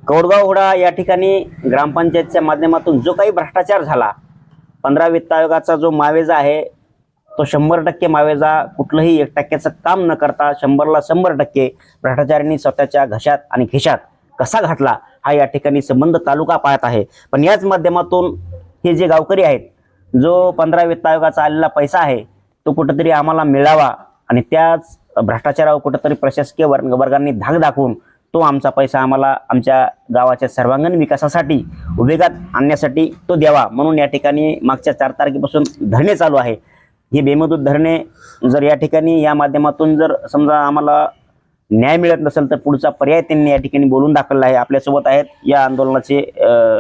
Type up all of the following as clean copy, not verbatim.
कौडगाव होडा या ठिकाणी ग्रामपंचायतच्या माध्यमातून जो काही भ्रष्टाचार झाला, 15 वित्त आयोगाचा जो मावेजा आहे तो 100% मावेजा, कुठलंही 1% काम न करता 100ला 100% भ्रष्टाचाऱ्यांनी स्वतःच्या घशात आणि खिशात कसा घातला हा या ठिकाणी संबंध तालुका पाहत आहे। पण याच माध्यमातून हे जे गावकरी आहेत, जो 15 वित्त आयोगाचा आलेला पैसा आहे तो कुठेतरी आम्हाला मिळावा आणि त्याच भ्रष्टाचारावर कुठेतरी प्रशासकीय वर्गांनी धाक दाखवून तो आमचा पैसा आम्हाला आमच्या गावाच्या सर्वांगीण विकासासाठी उभेगात आणण्यासाठी तो द्यावा, म्हणून या ठिकाणी मागच्या 4 तारखेपासून धरणे चालू आहे। हे बेमुदत धरणे जर या ठिकाणी या माध्यमातून जर समजा आम्हाला न्याय मिळत नसेल तर पुढचा पर्याय त्यांनी या ठिकाणी बोलून दाखवला आहे। आपल्यासोबत आहेत या आंदोलनाचे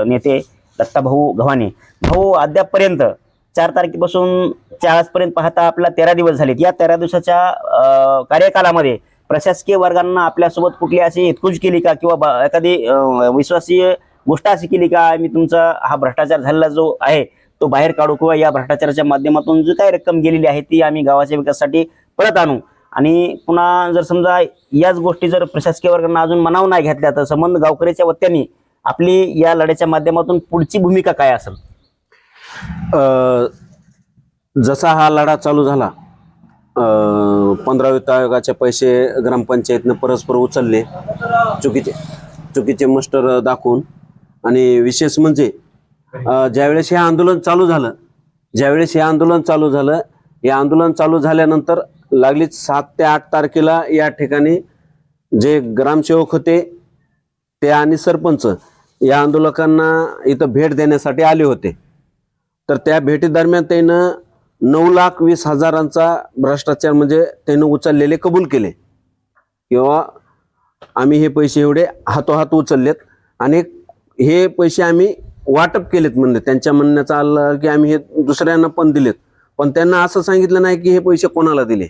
नेते दत्ताभाऊ गव्हाणे भाऊ। अद्यापपर्यंत 4 तारखेपासून 4 पर्यंत पाहता आपला 13 दिवस झालेत। या 13 दिवसाच्या कार्यकालामध्ये प्रशासकीय वर्गांना आपल्यासोबत कुठली अशी हितकुज केली का, किंवा एखादी विश्वासीय गोष्ट अशी केली का, मी तुमचा हा भ्रष्टाचार झालेला जो आहे तो बाहेर काढू, किंवा या भ्रष्टाचाराच्या माध्यमातून जी काही रक्कम गेलेली आहे ती आम्ही गावाच्या विकासासाठी परत आणू, आणि पुन्हा जर समजा याच गोष्टी जर प्रशासकीय वर्गांना अजून मनाव नाही घेतल्या तर संबंध गावकऱ्याच्या वतीने आपली या लढ्याच्या माध्यमातून पुढची भूमिका काय असेल? जसा हा लढा चालू झाला, 15 वित्त आयोगाचे पैसे ग्रामपंचायतनं परस्पर उचलले चुकीचे मस्टर दाखवून, आणि विशेष म्हणजे ज्यावेळेस हे आंदोलन चालू झालं, या आंदोलन चालू झाल्यानंतर लागलीच 7 ते 8 तारखेला या ठिकाणी जे ग्रामसेवक होते ते आणि सरपंच या आंदोलकांना इथं भेट देण्यासाठी आले होते। तर त्या भेटीदरम्यान त्यानं 9,20,000चा भ्रष्टाचार म्हणजे त्यानं उचललेले कबूल केले, किंवा आम्ही हे पैसे एवढे हातोहात उचललेत आणि हे पैसे आम्ही वाटप केलेत म्हणले। त्यांच्या म्हणण्याचं आलं की आम्ही हे दुसऱ्यांना पण दिलेत, पण त्यांना असं सांगितलं नाही की हे पैसे कोणाला दिले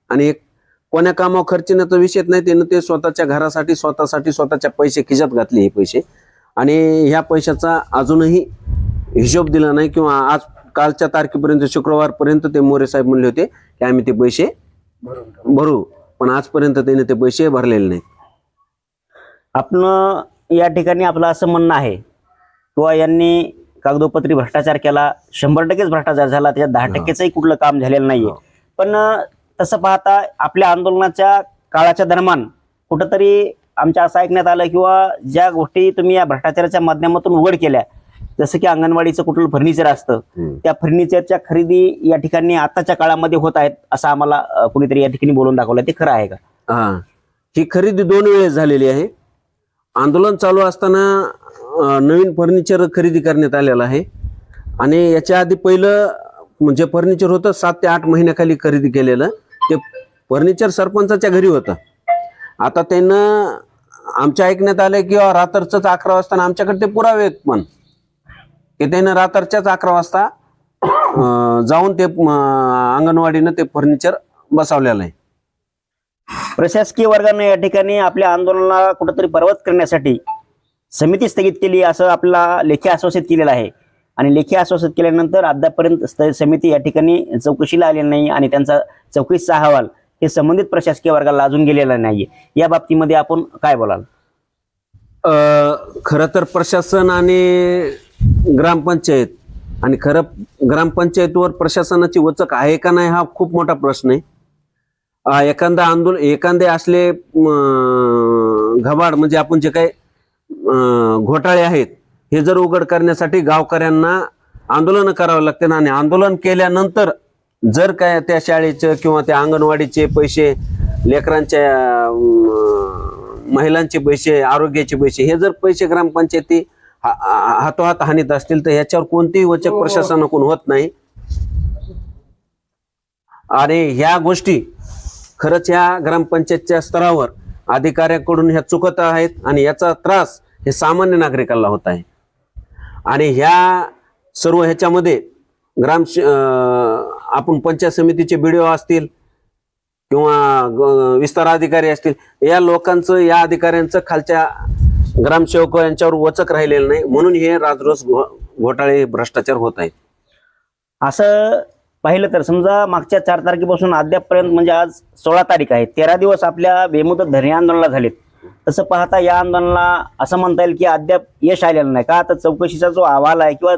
आणि कोण्या कामावर खर्चण्याचा विषय नाही। त्यानं ते स्वतःच्या घरासाठी स्वतःच्या पैसे खिशात घातले हे पैसे, आणि ह्या पैशाचा अजूनही हिशोब दिला नाही, किंवा आज कालच्या तारखेपर्यंत शुक्रवारपर्यंत ते मोरे साहेब म्हणले होते की आम्ही ते पैसे भरू, पण आजपर्यंत त्याने ते पैसे भरलेले नाहीत। आपण या ठिकाणी आपलं असं म्हणणं आहे किंवा यांनी कागदोपत्री भ्रष्टाचार केला, 100%च भ्रष्टाचार झाला, त्याच्यात 10%चंही कुठलं काम झालेलं नाहीये। पण तसं पाहता आपल्या आंदोलनाच्या काळाच्या दरम्यान कुठंतरी आमच्या असं ऐकण्यात आलं, किंवा ज्या गोष्टी तुम्ही या भ्रष्टाचाराच्या माध्यमातून उघड केल्या, जसं की अंगणवाडीचं कुठलं फर्निचर असतं, त्या फर्निचरच्या खरेदी या ठिकाणी आताच्या काळामध्ये होत आहेत असं आम्हाला कुणीतरी या ठिकाणी बोलून दाखवलं, ते खरं आहे का? ही खरेदी 2 वेळेस झालेली आहे। आंदोलन चालू असताना नवीन फर्निचर खरेदी करण्यात आलेलं आहे, आणि याच्या आधी पहिलं म्हणजे फर्निचर होतं 7 ते 8 महिन्याखाली खरेदी केलेलं, ते फर्निचर सरपंचाच्या घरी होतं। आता त्यानं आमच्या ऐकण्यात आलं की रात्रीच 11 वाजता, आमच्याकडे ते पुरावे आहेत पण की त्यानं रात्रीच्याच 11 वाजता जाऊन ते अंगणवाडीनं ते फर्निचर बसवलेलं आहे। प्रशासकीय वर्गाने या ठिकाणी आपल्या आंदोलनाला कुठेतरी पर्वत करण्यासाठी समिती स्थगित केली असं आपला लेखी आश्वासित केलेलं आहे, आणि लेखी आश्वासित केल्यानंतर अद्यापर्यंत समिती या ठिकाणी चौकशीला आलेली नाही, आणि त्यांचा चौकशीचा अहवाल हे संबंधित प्रशासकीय वर्गाला अजून गेलेला नाहीये। या बाबतीमध्ये आपण काय बोलाल? खरं तर प्रशासन आणि ग्रामपंचायत, आणि खरं ग्रामपंचायतवर प्रशासनाची वचक आहे का नाही हा खूप मोठा प्रश्न आहे। एखादे असले घबाड म्हणजे आपण जे काही घोटाळे आहेत हे जर उघड करण्यासाठी गावकऱ्यांना आंदोलन करावं लागते, आणि आंदोलन केल्यानंतर जर काय त्या शाळेचे किंवा त्या अंगणवाडीचे पैसे, लेकरांच्या महिलांचे पैसे, आरोग्याचे पैसे, हे जर पैसे ग्रामपंचायती हातोहात हानीत असतील तर ह्याच्यावर कोणतीही वचक प्रशासनाकडून होत नाही, आणि ह्या गोष्टी खरंच ह्या ग्रामपंचायतच्या स्तरावर अधिकाऱ्याकडून ह्या चुकत आहेत, आणि याचा त्रास हे सामान्य नागरिकांना होत आहे। आणि ह्या सर्व ह्याच्यामध्ये आपण पंचायत समितीचे BDO असतील किंवा विस्तार अधिकारी असतील, या लोकांचं, या अधिकाऱ्यांचं खालच्या ग्रामसेवक यांच्यावर वचक राहिलेलं नाही, म्हणून हे राजरोस घोटाळे भ्रष्टाचार होत आहेत। असं पाहिलं तर समजा मागच्या 4 तारखेपासून अद्यापपर्यंत म्हणजे आज 16 तारीख आहे, 13 दिवस आपल्या बेमुदत धरणे आंदोलनाला झालेत, तसं पाहता या आंदोलनाला असं म्हणता येईल की अद्याप यश आलेलं नाही का. आता चौकशीचा जो अहवाल आहे किंवा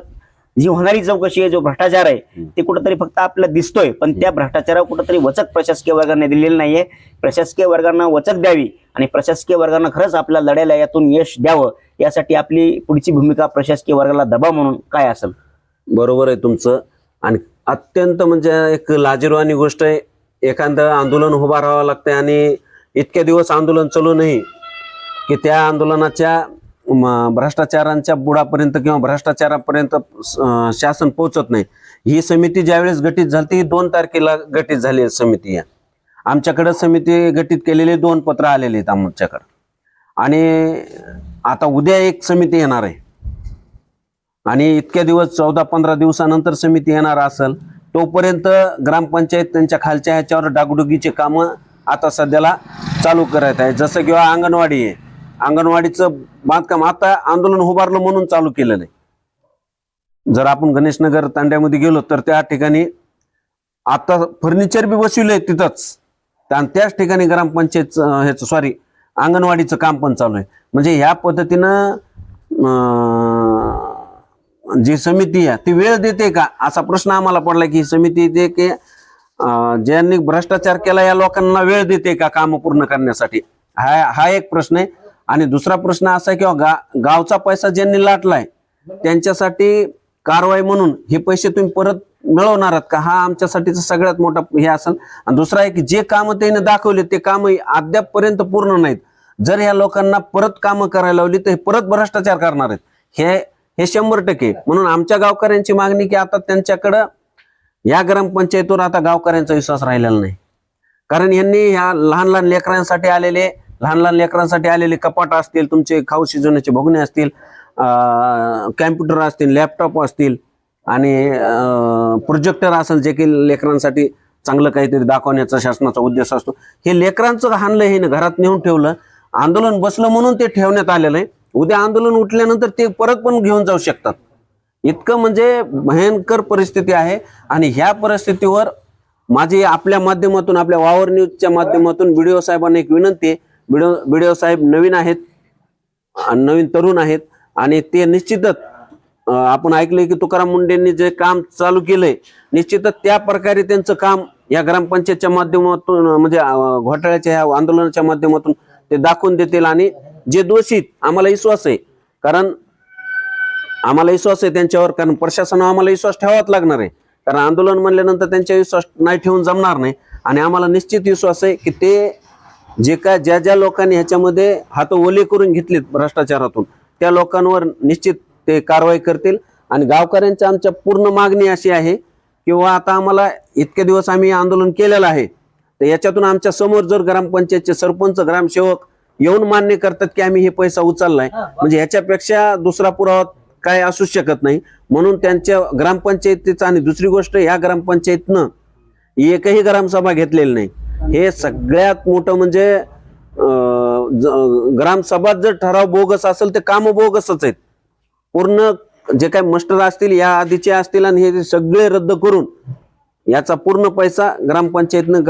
जी होणारी चौकशी आहे, जो भ्रष्टाचार आहे ते कुठंतरी फक्त आपल्याला दिसतोय, पण त्या भ्रष्टाचारावर कुठंतरी वचक प्रशासकीय वर्गाने दिलेली नाहीये. प्रशासकीय वर्गानं वचक द्यावी आणि प्रशासकीय वर्गानं खरंच आपल्या लढ्याला यातून यश द्यावं, यासाठी आपली पुढची भूमिका प्रशासकीय वर्गाला दबाव म्हणून काय असेल? बरोबर आहे तुमचं. आणि अत्यंत म्हणजे एक लाजिरवाणी गोष्ट आहे, एखादं आंदोलन उभा राहावं लागतंय आणि इतके दिवस आंदोलन चालूनही की त्या आंदोलनाच्या भ्रष्टाचारांच्या बुडापर्यंत किंवा भ्रष्टाचारापर्यंत शासन पोहोचत नाही. ही समिती ज्यावेळेस गठीत झाली, ही 2 तारखेला गठीत झाली समिती. आमच्याकडे समिती गठीत केलेले 2 पत्र आलेले आहेत आमच्याकडे, आणि आता उद्या एक समिती येणार आहे आणि इतक्या दिवस 14-15 दिवसानंतर समिती येणार असेल, तोपर्यंत ग्रामपंचायत त्यांच्या खालच्या ह्याच्यावर डागडुगीचे कामं आता सध्याला चालू करत आहे. जसं किंवा अंगणवाडी आहे, अंगणवाडीचं बांधकाम आता आंदोलन उभारलं म्हणून चालू केलेलं आहे. जर आपण गणेशनगर तांड्यामध्ये गेलो तर त्या ठिकाणी आता फर्निचर बी बसविलंय तिथंच, आणि त्याच ठिकाणी ग्रामपंचायत ह्याचं सॉरी अंगणवाडीचं काम पण चालू आहे. म्हणजे ह्या पद्धतीनं जी समिती आहे ती वेळ देते का, असा प्रश्न आम्हाला पडला की ही समिती देते की ज्यांनी भ्रष्टाचार केला या लोकांना वेळ देते का काम पूर्ण करण्यासाठी, हा एक प्रश्न आहे. आणि दुसरा प्रश्न असा की गावचा पैसा ज्यांनी लाटलाय त्यांच्यासाठी कारवाई म्हणून हे पैसे तुम्ही परत मिळवणार आहात का, हा आमच्यासाठीचा सगळ्यात मोठा हे असेल. आणि दुसरा आहे की जे कामं त्याने दाखवले ते कामं अद्यापपर्यंत पूर्ण नाहीत. जर ह्या लोकांना परत कामं करायला लावली तर हे परत भ्रष्टाचार करणार आहेत, हे 100%. म्हणून आमच्या गावकऱ्यांची मागणी की आता त्यांच्याकडं या ग्रामपंचायतीवर आता गावकऱ्यांचा विश्वास राहिलेला नाही. कारण यांनी ह्या लहान लहान लेकरांसाठी आलेले कपाट असतील, तुमचे खाऊ शिजवण्याचे भोगणे असतील, कॅम्प्युटर असतील, लॅपटॉप असतील आणि प्रोजेक्टर असेल, जे की लेकरांसाठी चांगलं काहीतरी दाखवण्याचा शासनाचा उद्देश असतो, हे लेकरांचं हाणलं, हे घरात नेऊन ठेवलं. आंदोलन बसलं म्हणून ते ठेवण्यात आलेलं आहे. उद्या आंदोलन उठल्यानंतर ते परत पण घेऊन जाऊ शकतात. इतकं म्हणजे भयंकर परिस्थिती आहे. आणि ह्या परिस्थितीवर माझी आपल्या माध्यमातून, आपल्या वावर न्यूजच्या माध्यमातून BDO साहेबांना एक विनंती आहे. BDO साहेब नवीन आहेत, नवीन तरुण आहेत, आणि ते निश्चितच आपण ऐकलंय की तुकाराम मुंडेंनी जे काम चालू केलंय, निश्चितच त्या प्रकारे त्यांचं काम या ग्रामपंचायतच्या माध्यमातून म्हणजे घोटाळ्याच्या ह्या आंदोलनाच्या माध्यमातून ते दाखवून देतील. आणि जे दोषीत आम्हाला विश्वास आहे, कारण आम्हाला विश्वास आहे त्यांच्यावर, कारण प्रशासनावर आम्हाला विश्वास ठेवावाच लागणार आहे. कारण आंदोलन म्हणल्यानंतर त्यांच्या विश्वास नाही ठेवून जमणार नाही. आणि आम्हाला निश्चित विश्वास आहे की ते जे काय ज्या लोकांनी ह्याच्यामध्ये हात ओले करून घेतलेत भ्रष्टाचारातून, त्या लोकांवर निश्चित ते कारवाई करतील. आणि गावकऱ्यांची आमच्या पूर्ण मागणी अशी आहे किंवा आता आम्हाला इतके दिवस आम्ही आंदोलन केलेलं आहे, तर याच्यातून आमच्या समोर जर ग्रामपंचायतचे सरपंच, ग्रामसेवक येऊन मान्य करतात की आम्ही हे पैसा उचललाय, म्हणजे ह्याच्यापेक्षा दुसरा पुरावा काय असू शकत नाही. म्हणून त्यांच्या ग्रामपंचायतीचा, आणि दुसरी गोष्ट ह्या ग्रामपंचायतनं एकही ग्रामसभा घेतलेली नाही. हे सगळ्यात मोठं म्हणजे ग्रामसभा जर ठराव बोगस असेल तर काम बोगसच आहेत. पूर्ण जे काही मस्टर असतील या आधीचे असतील आणि हे सगळे रद्द करून याचा पूर्ण पैसा ग्रामपंचायतनं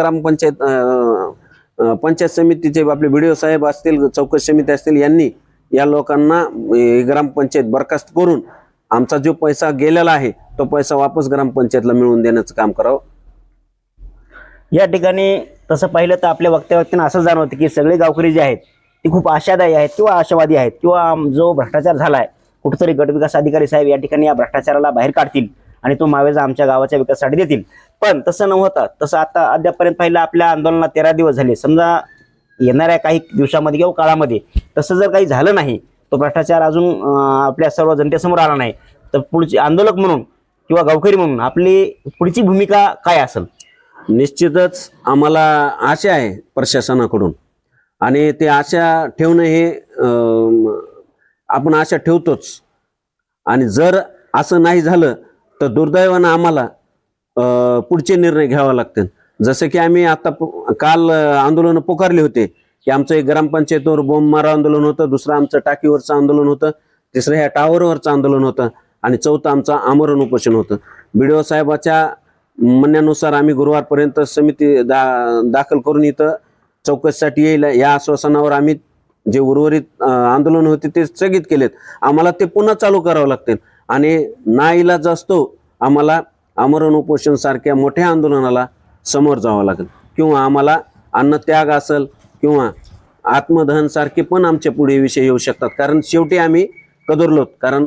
पंचायत समितीचे आपले BDO साहेब असतील, चौकशी समिती असतील, यांनी या लोकांना ग्रामपंचायत बरखास्त करून आमचा जो पैसा गेलेला आहे तो पैसा वापस ग्रामपंचायतला मिळवून देण्याचं काम करावं. या ठिकाणी तसं पाहिलं तर आपल्या वक्तव्यातून असं जाणवतं की सगळे गावकरी जे आहेत ते खूप आशादायी आहेत किंवा आशावादी आहेत, किंवा जो भ्रष्टाचार झालाय कुठेतरी गटविकास अधिकारी साहेब या ठिकाणी या भ्रष्टाचाराला बाहेर काढतील आणि तो मावेजा आमच्या गावाच्या विकासासाठी देतील. पण तसं न होता, तसं आता अद्यापर्यंत पाहिलं आपल्या आंदोलनाला 13 दिवस झाले, समजा येणाऱ्या काही दिवसामध्ये किंवा काळामध्ये तसं जर काही झालं नाही, तो भ्रष्टाचार अजून आपल्या सर्व जनतेसमोर आला नाही, तर पुढचे आंदोलक म्हणून किंवा गावकरी म्हणून आपली पुढची भूमिका काय असेल? निश्चितच आम्हाला आशा आहे प्रशासनाकडून, आणि ते आशा ठेवणं हे आपण आशा ठेवतोच. आणि जर असं नाही झालं तर दुर्दैवानं आम्हाला पुढचे निर्णय घ्यावे लागतील. जसं की आम्ही आता काल आंदोलन पुकारले होते की आमचं एक ग्रामपंचायतीवर बोंबमारा आंदोलन होतं, दुसरं आमचं टाकीवरचं आंदोलन होतं, तिसरं ह्या टावरवरचं आंदोलन होतं, आणि चौथं आमचं आमरण उपोषण होतं. BDO साहेबाच्या म्हणण्यानुसार आम्ही गुरुवारपर्यंत समिती दाखल करून इथं चौकशीसाठी येईल या आश्वासनावर आम्ही जे उर्वरित आंदोलन होते ते स्थगित केलेत. आम्हाला ते पुन्हा चालू करावं लागतील आणि नाईलाज असतो आम्हाला आमरण उपोषण सारख्या मोठ्या आंदोलनाला समोर जावं लागेल किंवा आम्हाला अन्नत्याग असेल किंवा आत्मदहन सारखे पण आमच्या पुढे विषय येऊ शकतात. कारण शेवटी आम्ही कदरलोत. कारण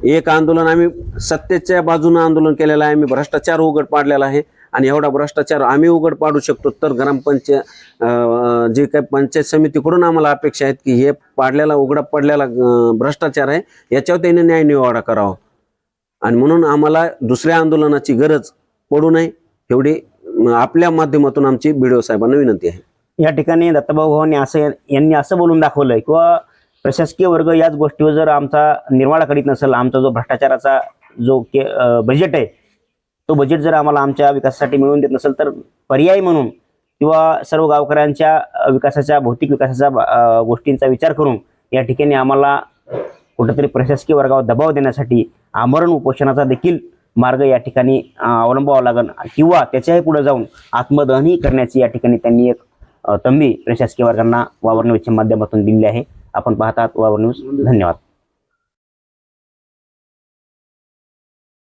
एक आंदोलन आम्ही सत्तेच्या बाजूने आंदोलन केलेलं आहे, आम्ही भ्रष्टाचार उघड पाडलेला आहे आणि एवढा भ्रष्टाचार आम्ही उघड पाडू शकतो तर ग्रामपंचायत जे काही पंचायत समितीकडून आम्हाला अपेक्षा आहेत की हे पाडलेला उघडा पडलेला भ्रष्टाचार आहे याच्यावर त्यांनी न्याय निवाडा करावा आणि म्हणून आम्हाला दुसऱ्या आंदोलनाची गरज पडू नये एवढी आपल्या माध्यमातून आमची BDO साहेबांना विनंती आहे. या ठिकाणी दत्ताभाऊ भवानी यांनी असं बोलून दाखवलंय किंवा प्रशासकीय वर्ग याच गोष्टीवर जर आमचा निर्वाळा करीत नसेल, आमचा जो भ्रष्टाचाराचा जो बजेट आहे तो बजेट जर आम्हाला आमच्या विकासासाठी मिळवून देत नसेल तर पर्याय म्हणून किंवा सर्व गावकऱ्यांच्या विकासाच्या भौतिक विकासाच्या गोष्टींचा विचार करून या ठिकाणी आम्हाला कुठेतरी प्रशासकीय वर्गावर दबाव देण्यासाठी आमरण उपोषणाचा देखील मार्ग या ठिकाणी अवलंबावा लागेल किंवा त्याच्याही पुढे जाऊन आत्मदहनही करण्याची या ठिकाणी त्यांनी एक तंबी प्रशासकीय वर्गांना वावर न्यूजच्या माध्यमातून दिली आहे. आपण पाहतात वावर न्यूज. धन्यवाद.